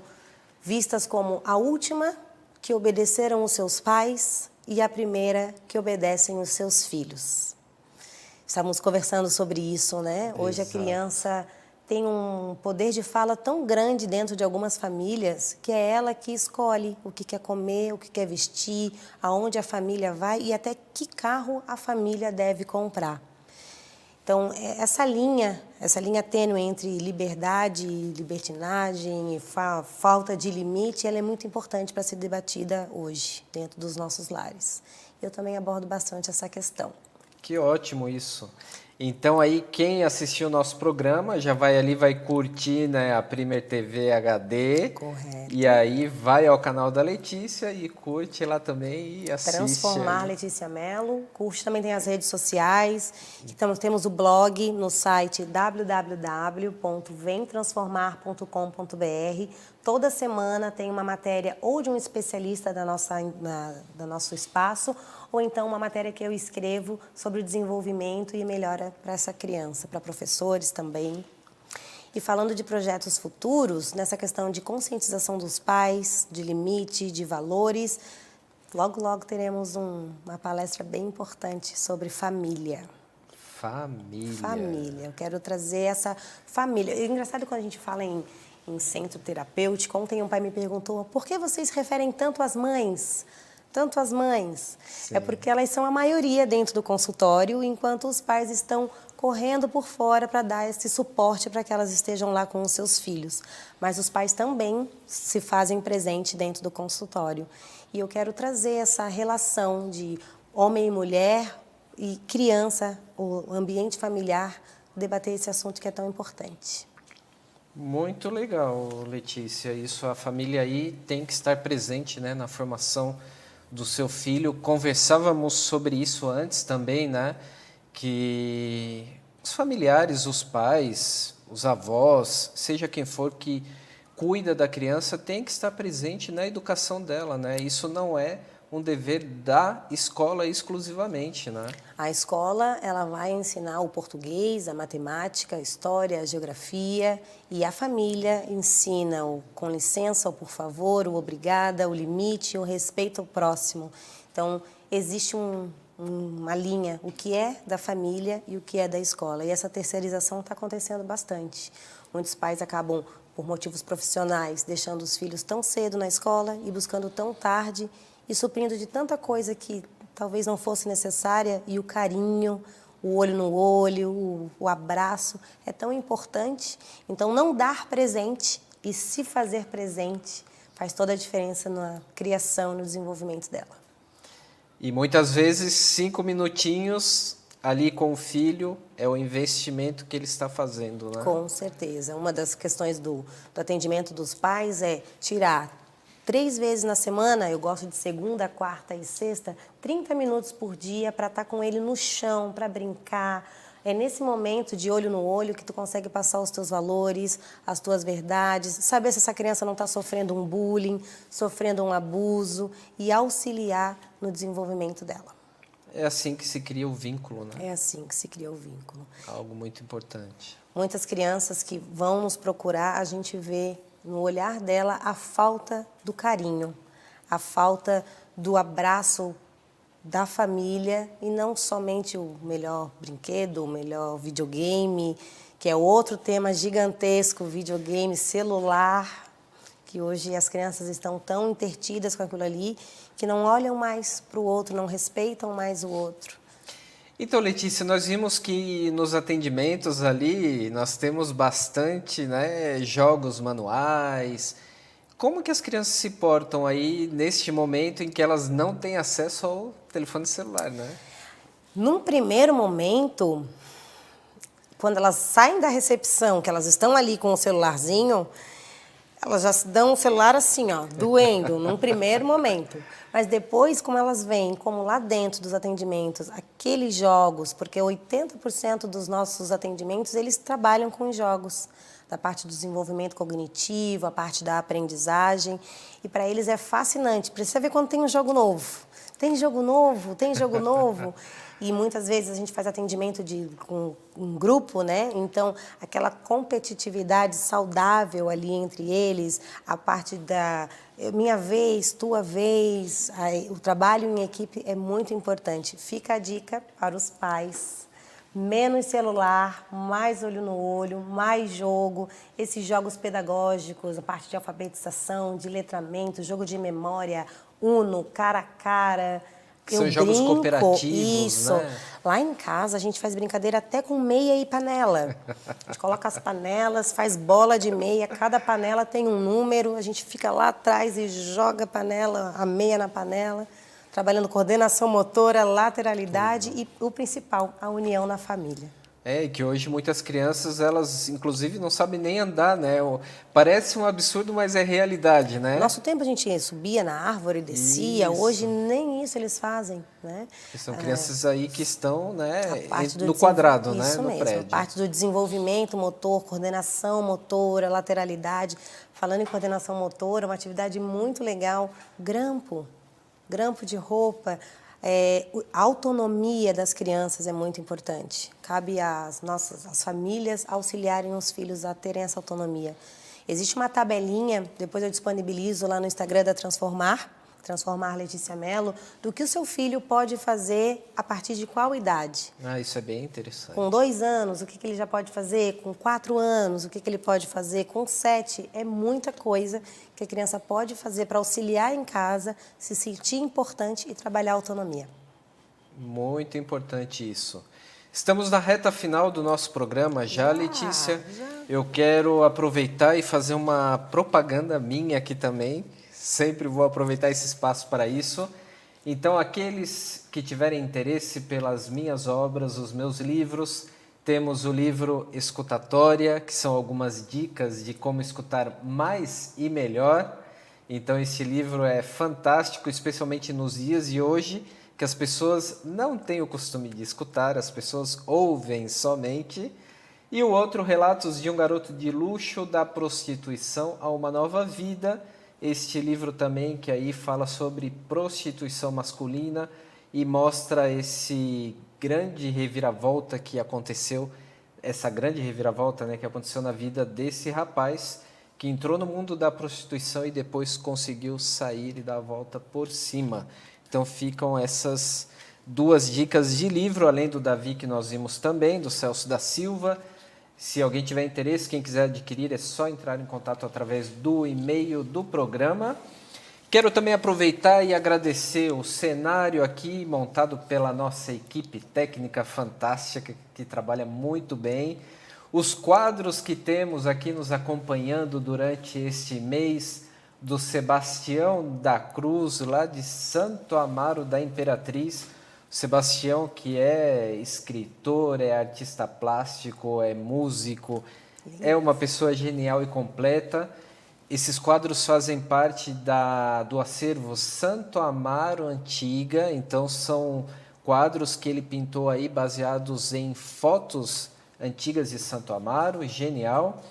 vistas como a última que obedeceram os seus pais e a primeira que obedecem os seus filhos. Estávamos conversando sobre isso, né? Hoje Exato. A criança tem um poder de fala tão grande dentro de algumas famílias que é ela que escolhe o que quer comer, o que quer vestir, aonde a família vai e até que carro a família deve comprar. Então, essa linha tênue entre liberdade, libertinagem e falta de limite, ela é muito importante para ser debatida hoje, dentro dos nossos lares. Eu também abordo bastante essa questão. Que ótimo isso. Então aí quem assistiu o nosso programa já vai ali, vai curtir, né, a Premier TV HD. Correto. E aí vai ao canal da Letícia e curte lá também e assiste. Transformar aí. Letícia Mello. Curte, também tem as redes sociais. Então, temos o blog no site www.vemtransformar.com.br. Toda semana tem uma matéria ou de um especialista do nosso espaço, ou então uma matéria que eu escrevo sobre o desenvolvimento e melhora para essa criança, para professores também. E falando de projetos futuros, nessa questão de conscientização dos pais, de limite, de valores, logo, logo teremos uma palestra bem importante sobre família. Família. Eu quero trazer essa família. É engraçado quando a gente fala em centro terapêutico. Ontem um pai me perguntou, por que vocês referem tanto às mães? Tanto as mães. Sim. É porque elas são a maioria dentro do consultório, enquanto os pais estão correndo por fora para dar esse suporte para que elas estejam lá com os seus filhos. Mas os pais também se fazem presente dentro do consultório. E eu quero trazer essa relação de homem e mulher e criança, o ambiente familiar, debater esse assunto que é tão importante. Muito legal, Letícia. Isso, a família aí tem que estar presente, né, na formação do seu filho. Conversávamos sobre isso antes também, né, que os familiares, os pais, os avós, seja quem for que cuida da criança, tem que estar presente na educação dela, né? Isso não é um dever da escola exclusivamente, né? A escola, ela vai ensinar o português, a matemática, a história, a geografia, e a família ensina o com licença, o por favor, o obrigada, o limite, o respeito ao próximo. Então, existe uma linha, o que é da família e o que é da escola. E essa terceirização está acontecendo bastante. Muitos pais acabam, por motivos profissionais, deixando os filhos tão cedo na escola e buscando tão tarde e suprindo de tanta coisa que talvez não fosse necessária, e o carinho, o olho no olho, o abraço é tão importante. Então, não dar presente e se fazer presente faz toda a diferença na criação e no desenvolvimento dela. E muitas vezes 5 minutinhos ali com o filho é o investimento que ele está fazendo, né? Com certeza. Uma das questões do atendimento dos pais é tirar 3 vezes na semana, eu gosto de segunda, quarta e sexta, 30 minutos por dia para estar com ele no chão, para brincar. É nesse momento de olho no olho que tu consegue passar os teus valores, as tuas verdades, saber se essa criança não está sofrendo um bullying, sofrendo um abuso e auxiliar no desenvolvimento dela. É assim que se cria o vínculo, né? É assim que se cria o vínculo. Algo muito importante. Muitas crianças que vão nos procurar, a gente vê no olhar dela a falta do carinho, a falta do abraço da família, e não somente o melhor brinquedo, o melhor videogame, que é outro tema gigantesco, videogame, celular, que hoje as crianças estão tão intertidas com aquilo ali que não olham mais para o outro, não respeitam mais o outro. Então, Letícia, nós vimos que nos atendimentos ali nós temos bastante, né, jogos manuais. Como que as crianças se portam aí neste momento em que elas não têm acesso ao telefone celular, né? Num primeiro momento, quando elas saem da recepção, que elas estão ali com o celularzinho, elas já se dão o celular assim, ó, doendo, num primeiro momento. Mas depois, como elas veem, como lá dentro dos atendimentos, aqueles jogos, porque 80% dos nossos atendimentos, eles trabalham com jogos, da parte do desenvolvimento cognitivo, a parte da aprendizagem, e para eles é fascinante. Precisa ver quando tem um jogo novo. Tem jogo novo, tem jogo novo. E muitas vezes a gente faz atendimento com um grupo, né? Então, aquela competitividade saudável ali entre eles, a parte da minha vez, tua vez, o trabalho em equipe é muito importante. Fica a dica para os pais. Menos celular, mais olho no olho, mais jogo, esses jogos pedagógicos, a parte de alfabetização, de letramento, jogo de memória, Uno, cara a cara. São jogos cooperativos, isso. né? Lá em casa a gente faz brincadeira até com meia e panela. A gente coloca as panelas, faz bola de meia, cada panela tem um número, a gente fica lá atrás e joga a panela, a meia na panela, trabalhando coordenação motora, lateralidade e o principal, a união na família. É, e que hoje muitas crianças, elas inclusive não sabem nem andar, né? Parece um absurdo, mas é realidade, né? Nosso tempo a gente subia na árvore, descia, Isso. hoje nem isso eles fazem, né? São crianças aí que estão, né, parte do no quadrado, né, isso no mesmo, prédio. a parte do desenvolvimento motor, coordenação motora, lateralidade. Falando em coordenação motora, uma atividade muito legal, grampo de roupa. A autonomia das crianças é muito importante. Cabe às famílias auxiliarem os filhos a terem essa autonomia. Existe uma tabelinha, depois eu disponibilizo lá no Instagram da Transformar Letícia Mello, do que o seu filho pode fazer a partir de qual idade. Ah, isso é bem interessante. Com 2 anos, o que ele já pode fazer? Com 4 anos, o que ele pode fazer? Com 7, é muita coisa que a criança pode fazer para auxiliar em casa, se sentir importante e trabalhar a autonomia. Muito importante isso. Estamos na reta final do nosso programa já, Letícia. Eu quero aproveitar e fazer uma propaganda minha aqui também. Sempre vou aproveitar esse espaço para isso. Então, aqueles que tiverem interesse pelas minhas obras, os meus livros, Temos o livro Escutatória, que são algumas dicas de como escutar mais e melhor. Então esse livro é fantástico, especialmente nos dias de hoje, que as pessoas não têm o costume de escutar, as pessoas ouvem somente. E o outro, Relatos de um Garoto de Luxo, da Prostituição a uma Nova Vida. Este livro também que aí fala sobre prostituição masculina e mostra esse grande reviravolta que aconteceu, essa grande reviravolta, né, que aconteceu na vida desse rapaz que entrou no mundo da prostituição e depois conseguiu sair e dar a volta por cima. Então ficam essas duas dicas de livro, além do Davi que nós vimos também, do Celso da Silva. Se alguém tiver interesse, quem quiser adquirir, é só entrar em contato através do e-mail do programa. Quero também aproveitar e agradecer o cenário aqui montado pela nossa equipe técnica fantástica, que trabalha muito bem. Os quadros que temos aqui nos acompanhando durante este mês, do Sebastião da Cruz, lá de Santo Amaro da Imperatriz. O Sebastião, que é escritor, é artista plástico, é músico, é uma pessoa genial e completa. Esses quadros fazem parte do acervo Santo Amaro Antiga, então são quadros que ele pintou aí baseados em fotos antigas de Santo Amaro, genial.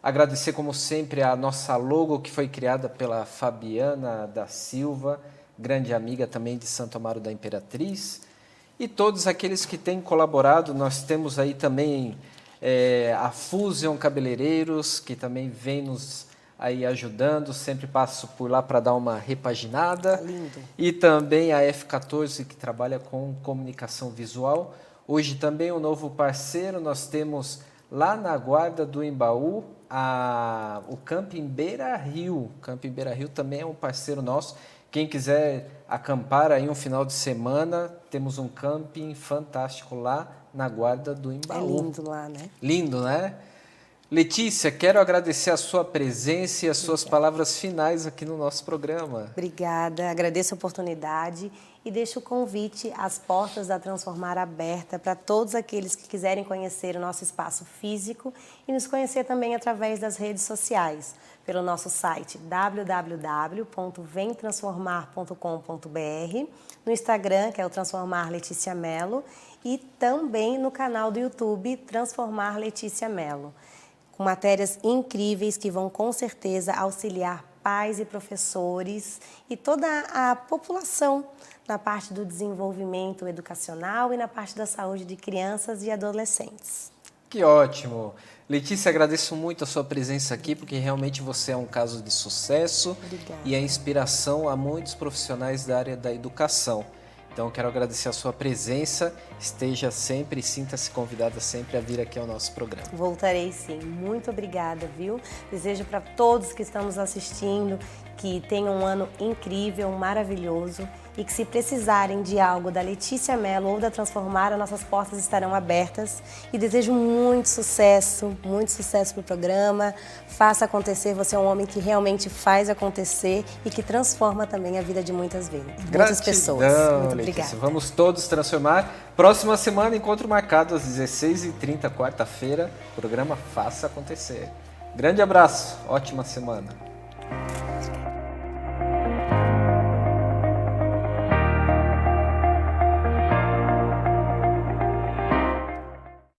Agradecer, como sempre, a nossa logo que foi criada pela Fabiana da Silva, grande amiga também de Santo Amaro da Imperatriz. E todos aqueles que têm colaborado, nós temos aí também a Fusion Cabeleireiros, que também vem nos aí ajudando, sempre passo por lá para dar uma repaginada. Lindo. E também a F14, que trabalha com comunicação visual. Hoje também um novo parceiro, nós temos lá na Guarda do Embaú, o Camping Beira Rio. O Camping Beira Rio também é um parceiro nosso. Quem quiser acampar aí um final de semana, temos um camping fantástico lá na Guarda do Embaú. É lindo lá, né? Lindo, né? Letícia, quero agradecer a sua presença e as suas palavras finais aqui no nosso programa. Obrigada, agradeço a oportunidade e deixo o convite, as portas da Transformar aberta para todos aqueles que quiserem conhecer o nosso espaço físico e nos conhecer também através das redes sociais, pelo nosso site www.vemtransformar.com.br, no Instagram, que é o Transformar Letícia Mello, e também no canal do YouTube Transformar Letícia Mello, com matérias incríveis que vão com certeza auxiliar pais e professores e toda a população na parte do desenvolvimento educacional e na parte da saúde de crianças e adolescentes. Que ótimo! Letícia, agradeço muito a sua presença aqui, porque realmente você é um caso de sucesso. Obrigada. E é inspiração a muitos profissionais da área da educação. Então, quero agradecer a sua presença, esteja sempre e sinta-se convidada sempre a vir aqui ao nosso programa. Voltarei sim, muito obrigada, viu? Desejo para todos que estão nos assistindo que tenham um ano incrível, maravilhoso e que, se precisarem de algo da Letícia Mello ou da Transformar, as nossas portas estarão abertas. E desejo muito sucesso para o programa. Faça acontecer, você é um homem que realmente faz acontecer e que transforma também a vida de muitas pessoas. Muito obrigada. Vamos todos transformar. Próxima semana, encontro marcado às 16h30, quarta-feira. Programa Faça Acontecer. Grande abraço, ótima semana.